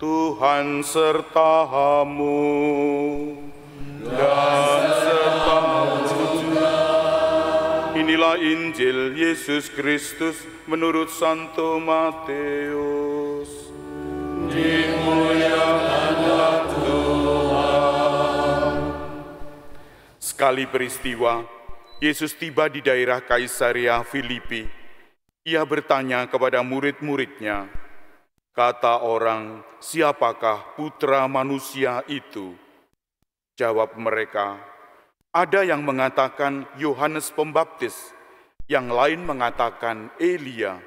Tuhan sertamu dan sertamu juga. Inilah Injil Yesus Kristus menurut Santo Matius. Dimuliakanlah Tuhan. Sekali peristiwa, Yesus tiba di daerah Kaisarea Filipi. Ia bertanya kepada murid-muridnya, kata orang, siapakah putra manusia itu? Jawab mereka, ada yang mengatakan Yohanes Pembaptis, yang lain mengatakan Elia,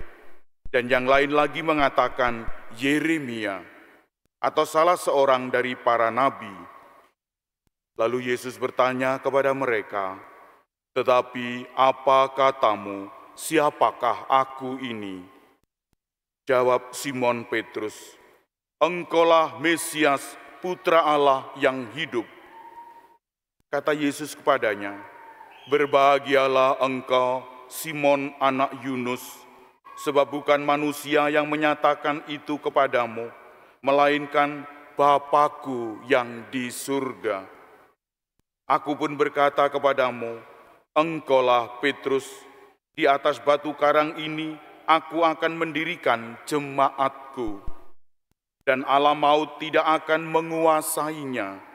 dan yang lain lagi mengatakan Yeremia, atau salah seorang dari para nabi. Lalu Yesus bertanya kepada mereka, tetapi apa katamu, siapakah aku ini? Jawab Simon Petrus, engkaulah Mesias, Putra Allah yang hidup. Kata Yesus kepadanya, berbahagialah engkau, Simon anak Yunus, sebab bukan manusia yang menyatakan itu kepadamu, melainkan Bapa-Ku yang di surga. Aku pun berkata kepadamu, engkaulah Petrus, di atas batu karang ini aku akan mendirikan jemaatku, dan alam maut tidak akan menguasainya.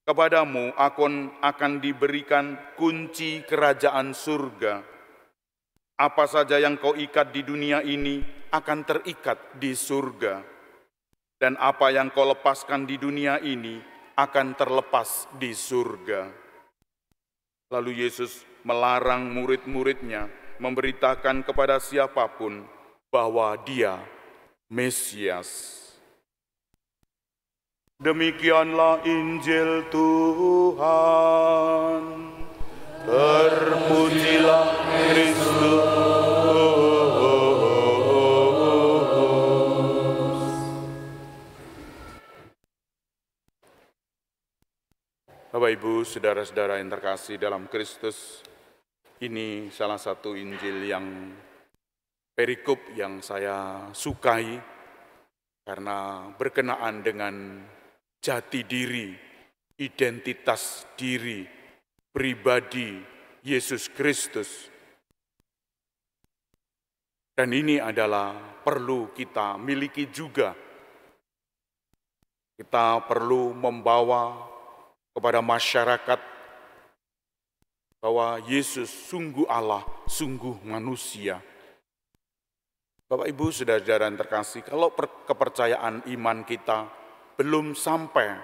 Kepadamu akan diberikan kunci kerajaan surga. Apa saja yang kau ikat di dunia ini akan terikat di surga. Dan apa yang kau lepaskan di dunia ini akan terlepas di surga. Lalu Yesus melarang murid-muridnya memberitakan kepada siapapun bahwa Dia Mesias. Demikianlah Injil Tuhan. Terpujilah Kristus. Bapak, Ibu, saudara-saudara yang terkasih dalam Kristus, ini salah satu Injil yang perikop yang saya sukai karena berkenaan dengan jati diri, identitas diri, pribadi Yesus Kristus. Dan ini adalah perlu kita miliki juga. Kita perlu membawa kepada masyarakat bahwa Yesus sungguh Allah, sungguh manusia. Bapak, Ibu, saudara-saudara yang terkasih, kalau kepercayaan iman kita belum sampai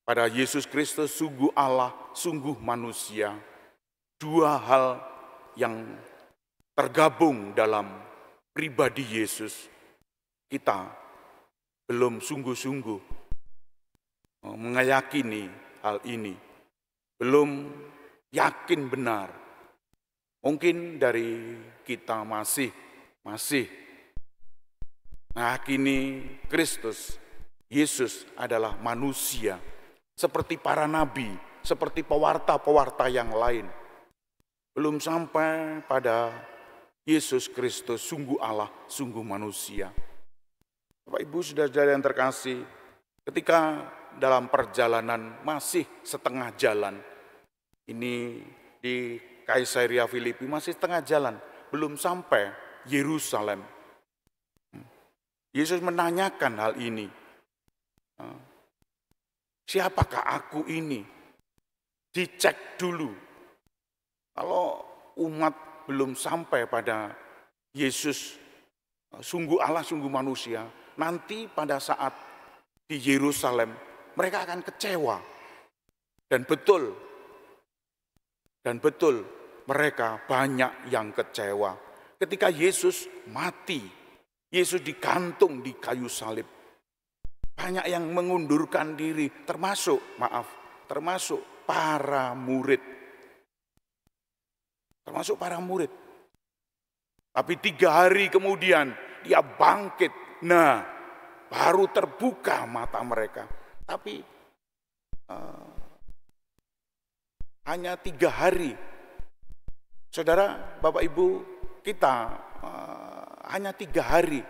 pada Yesus Kristus sungguh Allah, sungguh manusia, dua hal yang tergabung dalam pribadi Yesus, kita belum sungguh-sungguh meyakini hal ini, belum yakin benar. Mungkin dari kita masih meyakini Kristus, Yesus adalah manusia, seperti para nabi, seperti pewarta-pewarta yang lain. Belum sampai pada Yesus Kristus, sungguh Allah, sungguh manusia. Bapak, Ibu, saudara-saudara yang terkasih, ketika dalam perjalanan masih setengah jalan, ini di Kaisarea Filipi masih setengah jalan, belum sampai Yerusalem. Yesus menanyakan hal ini. Siapakah aku ini? Dicek dulu. Kalau umat belum sampai pada Yesus, sungguh Allah, sungguh manusia, nanti pada saat di Yerusalem, mereka akan kecewa. Dan betul mereka banyak yang kecewa. Ketika Yesus mati, Yesus digantung di kayu salib, banyak yang mengundurkan diri, termasuk para murid. Tapi 3 hari kemudian dia bangkit. Nah, baru terbuka mata mereka. Tapi hanya 3 hari. Saudara, Bapak, Ibu, kita hanya 3 hari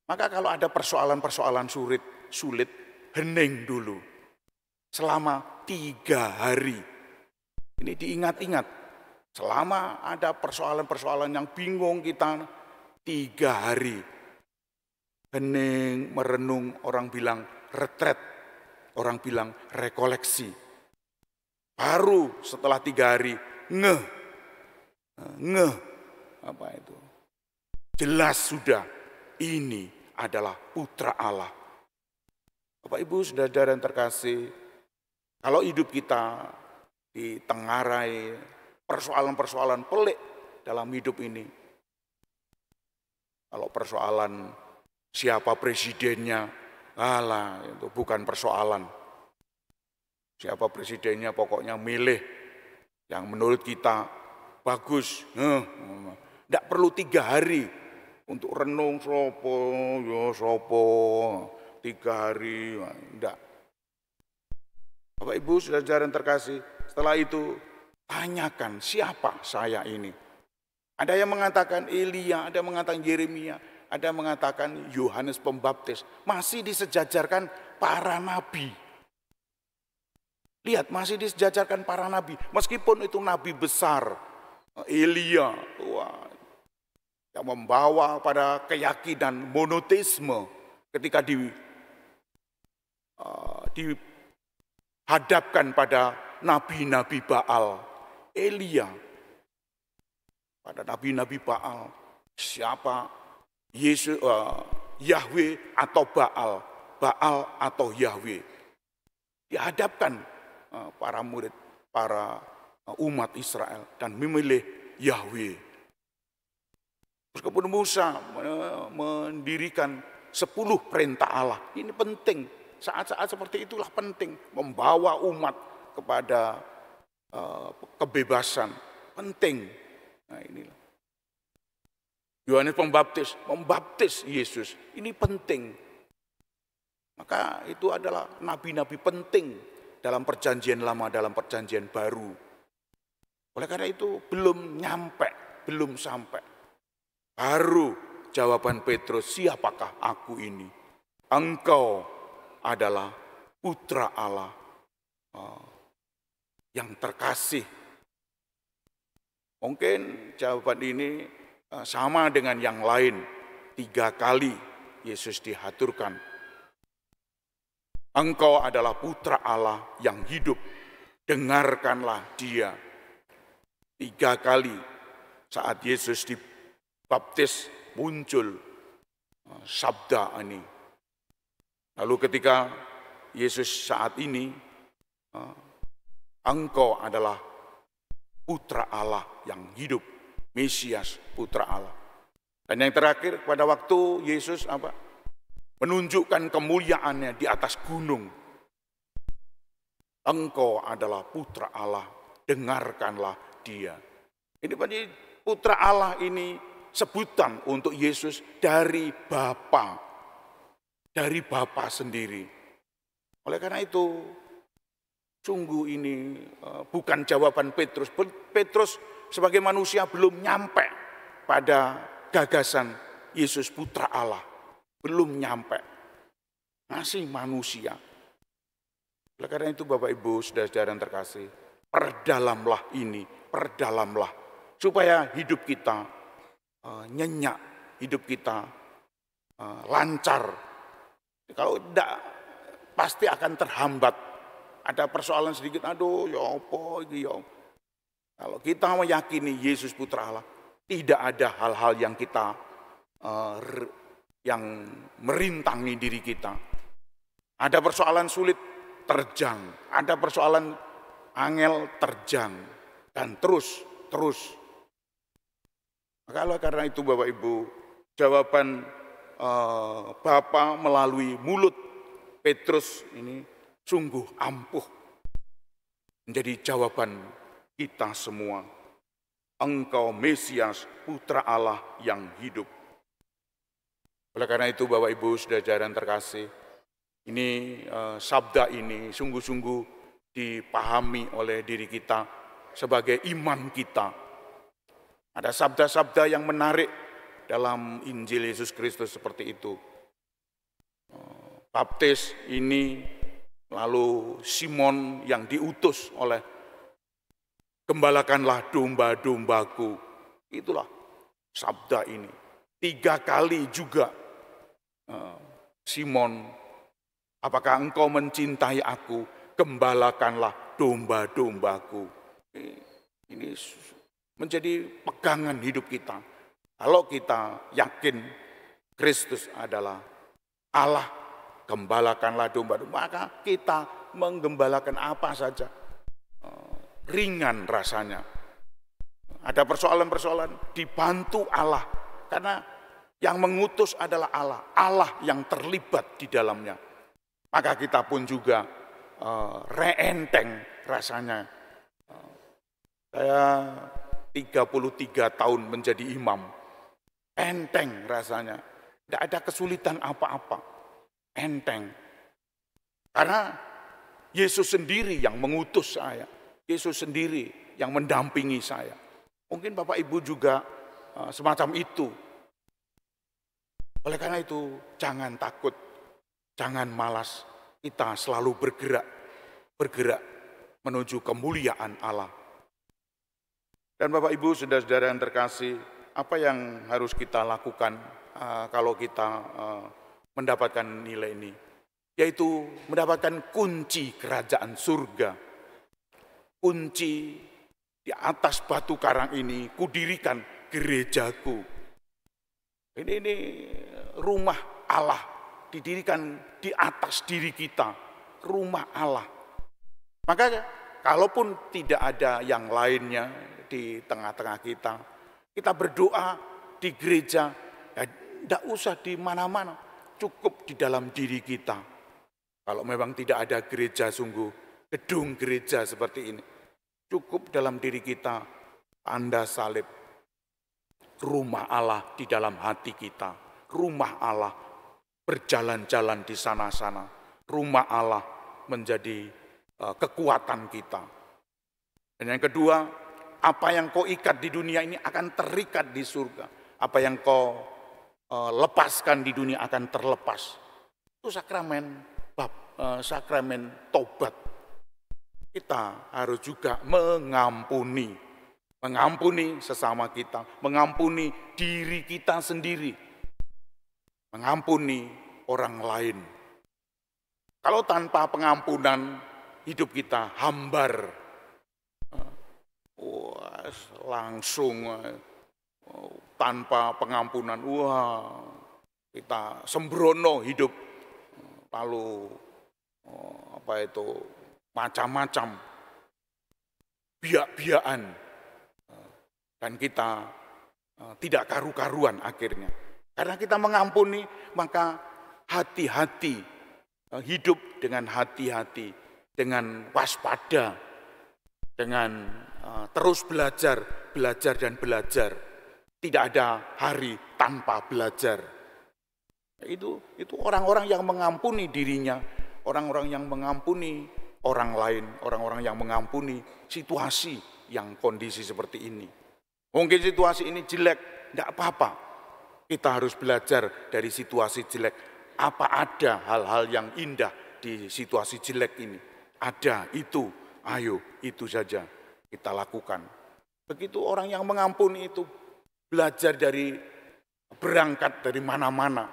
Maka kalau ada persoalan-persoalan sulit, hening dulu. Selama 3 hari. Ini diingat-ingat. Selama ada persoalan-persoalan yang bingung kita, 3 hari. Hening, merenung, orang bilang retret, orang bilang rekoleksi. Baru setelah 3 hari, ngeh, apa itu? Jelas sudah, ini adalah Putra Allah. Bapak Ibu saudara yang terkasih, kalau hidup kita ditengarai persoalan-persoalan pelik dalam hidup ini, kalau persoalan siapa presidennya, alah itu bukan persoalan. Siapa presidennya pokoknya milih yang menurut kita bagus. Tidak perlu 3 hari untuk renung sopo 3 hari, tidak. Bapak Ibu saudara yang terkasih, setelah itu tanyakan siapa saya ini. Ada yang mengatakan Elia, ada yang mengatakan Yeremia, ada yang mengatakan Yohanes Pembaptis. Masih disejajarkan para nabi. Lihat, masih disejajarkan para nabi. Meskipun itu nabi besar, Elia, yang membawa pada keyakinan monoteisme ketika dihadapkan pada nabi-nabi Baal. Elia, pada nabi-nabi Baal, siapa? Yesus, Yahweh atau Baal, Baal atau Yahweh. Dihadapkan para murid, para umat Israel dan memilih Yahweh. Meskipun Musa mendirikan 10 perintah Allah, ini penting. Saat-saat seperti itulah penting, membawa umat kepada kebebasan, penting. Nah inilah. Yohanes Pembaptis, membaptis Yesus, ini penting. Maka itu adalah nabi-nabi penting dalam perjanjian lama, dalam perjanjian baru. Oleh karena itu belum sampai. Baru jawaban Petrus, siapakah aku ini? Engkau adalah Putra Allah yang terkasih. Mungkin jawaban ini sama dengan yang lain. 3 kali Yesus dihaturkan. Engkau adalah Putra Allah yang hidup, dengarkanlah Dia. 3 kali saat Yesus dibaptis muncul sabda ini. Lalu ketika Yesus saat ini, engkau adalah Putra Allah yang hidup, Mesias, Putra Allah. Dan yang terakhir pada waktu Yesus menunjukkan kemuliaannya di atas gunung. Engkau adalah Putra Allah, dengarkanlah Dia. Ini berarti Putra Allah ini sebutan untuk Yesus dari Bapa, dari Bapa sendiri. Oleh karena itu, sungguh ini bukan jawaban Petrus. Petrus sebagai manusia belum nyampe pada gagasan Yesus Putra Allah. Belum nyampe. Masih manusia. Oleh karena itu Bapak Ibu, saudara-saudara yang terkasih, perdalamlah ini, perdalamlah. Supaya hidup kita nyenyak, hidup kita lancar. Kalau tidak, pasti akan terhambat. Ada persoalan sedikit, aduh ya apa ini ya. Kalau kita meyakini Yesus Putra Allah, tidak ada hal-hal yang kita yang merintangi diri kita. Ada persoalan sulit, terjang. Ada persoalan angel, terjang. Dan terus. Maka karena itu Bapak Ibu, jawaban Bapa melalui mulut Petrus ini sungguh ampuh. Menjadi jawaban kita semua. Engkau Mesias, Putra Allah yang hidup. Oleh karena itu Bapak Ibu saudara yang terkasih, ini sabda ini sungguh-sungguh dipahami oleh diri kita sebagai iman kita. Ada sabda-sabda yang menarik dalam Injil Yesus Kristus seperti itu. baptis ini, lalu Simon yang diutus oleh gembalakanlah domba-dombaku. Itulah sabda ini. 3 kali juga Simon, apakah engkau mencintai aku? Gembalakanlah domba-dombaku. Ini menjadi pegangan hidup kita. Kalau kita yakin Kristus adalah Allah, gembalakanlah domba-domba, maka kita menggembalakan apa saja. Ringan rasanya. Ada persoalan-persoalan, dibantu Allah. Karena yang mengutus adalah Allah. Allah yang terlibat di dalamnya. Maka kita pun juga reenteng rasanya. Saya 33 tahun menjadi imam. Enteng rasanya. Tidak ada kesulitan apa-apa. Enteng. Karena Yesus sendiri yang mengutus saya. Yesus sendiri yang mendampingi saya. Mungkin Bapak Ibu juga semacam itu. Oleh karena itu, jangan takut, jangan malas. Kita selalu bergerak menuju kemuliaan Allah. Dan Bapak Ibu, saudara-saudara yang terkasih, apa yang harus kita lakukan kalau kita mendapatkan nilai ini? Yaitu mendapatkan kunci kerajaan surga. Kunci di atas batu karang ini, kudirikan gerejaku. Ini rumah Allah, didirikan di atas diri kita, rumah Allah. Maka kalaupun tidak ada yang lainnya di tengah-tengah kita, kita berdoa di gereja, tidak usah di mana-mana, cukup di dalam diri kita. Kalau memang tidak ada gereja sungguh, gedung gereja seperti ini, cukup dalam diri kita, tanda salib. Rumah Allah di dalam hati kita, rumah Allah berjalan-jalan di sana-sana, rumah Allah menjadi kekuatan kita. Dan yang kedua, apa yang kau ikat di dunia ini akan terikat di surga. Apa yang kau lepaskan di dunia akan terlepas. Itu sakramen tobat. Kita harus juga mengampuni sesama kita, mengampuni diri kita sendiri, mengampuni orang lain. Kalau tanpa pengampunan, hidup kita hambar, langsung tanpa pengampunan, kita sembrono hidup, lalu macam-macam biak-biakan. Dan kita tidak karu-karuan akhirnya. Karena kita mengampuni, maka hati-hati, hidup dengan hati-hati, dengan waspada, dengan terus belajar dan belajar. Tidak ada hari tanpa belajar. Itu orang-orang yang mengampuni dirinya, orang-orang yang mengampuni orang lain, orang-orang yang mengampuni situasi yang kondisi seperti ini. Mungkin situasi ini jelek, tidak apa-apa. Kita harus belajar dari situasi jelek. Apa ada hal-hal yang indah di situasi jelek ini? Ada, itu. Ayo, itu saja kita lakukan. Begitu orang yang mengampuni itu, belajar berangkat dari mana-mana.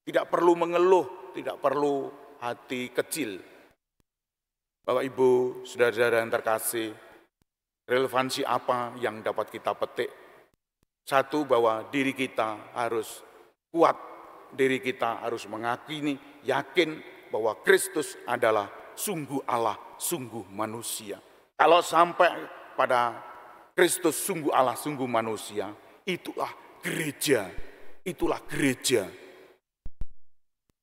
Tidak perlu mengeluh, tidak perlu hati kecil. Bapak Ibu, saudara-saudara yang terkasih, relevansi apa yang dapat kita petik? Satu, bahwa diri kita harus kuat, diri kita harus mengakini, yakin bahwa Kristus adalah sungguh Allah, sungguh manusia. Kalau sampai pada Kristus sungguh Allah, sungguh manusia, itulah gereja, itulah gereja.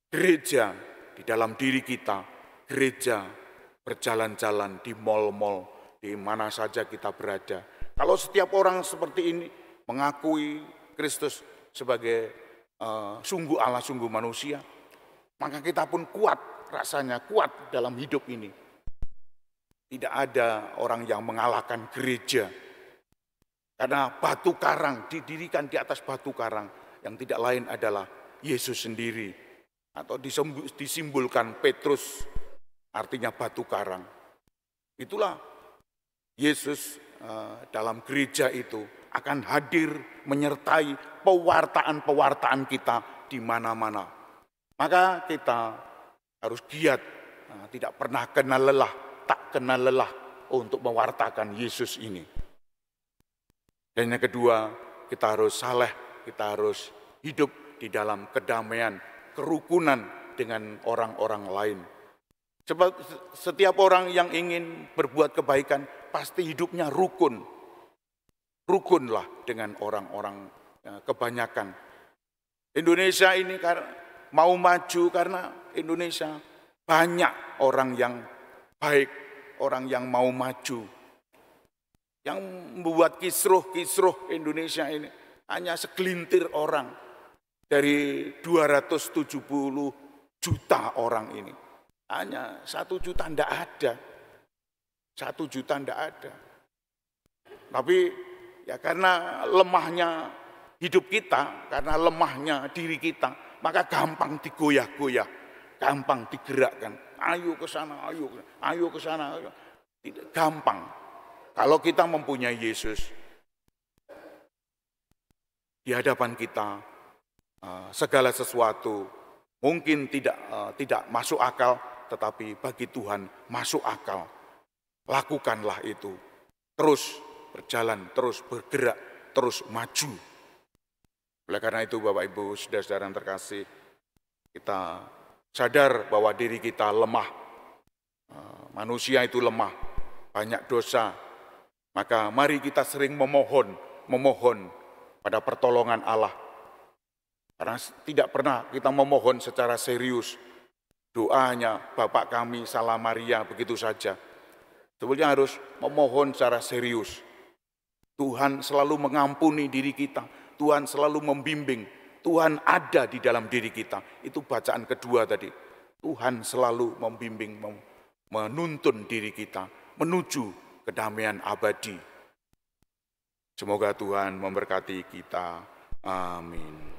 Gereja di dalam diri kita, gereja berjalan-jalan di mal-mal, di mana saja kita berada. Kalau setiap orang seperti ini mengakui Kristus sebagai sungguh Allah, sungguh manusia, maka kita pun kuat rasanya, kuat dalam hidup ini. Tidak ada orang yang mengalahkan gereja. Karena batu karang didirikan di atas batu karang yang tidak lain adalah Yesus sendiri. atau disimbolkan Petrus, artinya batu karang. Itulah Yesus dalam gereja itu akan hadir menyertai pewartaan-pewartaan kita di mana-mana. Maka kita harus giat, tidak pernah kenal lelah, tak kenal lelah untuk mewartakan Yesus ini. Dan yang kedua, kita harus saleh, kita harus hidup di dalam kedamaian, kerukunan dengan orang-orang lain. Sebab setiap orang yang ingin berbuat kebaikan pasti hidupnya rukun. Rukunlah dengan orang-orang kebanyakan. Indonesia ini mau maju karena Indonesia banyak orang yang baik, orang yang mau maju. Yang membuat kisruh Indonesia ini hanya segelintir orang dari 270 juta orang ini. Hanya 1 juta tidak ada. 1 juta tidak ada. Tapi ya karena lemahnya hidup kita, karena lemahnya diri kita, maka gampang digoyah-goyah, gampang digerakkan. Ayo ke sana, ayo ke sana. Tidak gampang. Kalau kita mempunyai Yesus di hadapan kita, segala sesuatu mungkin tidak masuk akal, tetapi bagi Tuhan masuk akal. Lakukanlah itu. Terus berjalan, terus bergerak, terus maju. Oleh karena itu Bapak Ibu, saudara-saudara yang terkasih, kita sadar bahwa diri kita lemah. Manusia itu lemah, banyak dosa. Maka mari kita sering memohon pada pertolongan Allah. Karena tidak pernah kita memohon secara serius. Doanya Bapak kami Salam Maria begitu saja. Sebetulnya harus memohon secara serius. Tuhan selalu mengampuni diri kita. Tuhan selalu membimbing. Tuhan ada di dalam diri kita. Itu bacaan kedua tadi. Tuhan selalu membimbing, menuntun diri kita menuju kedamaian abadi. Semoga Tuhan memberkati kita. Amin.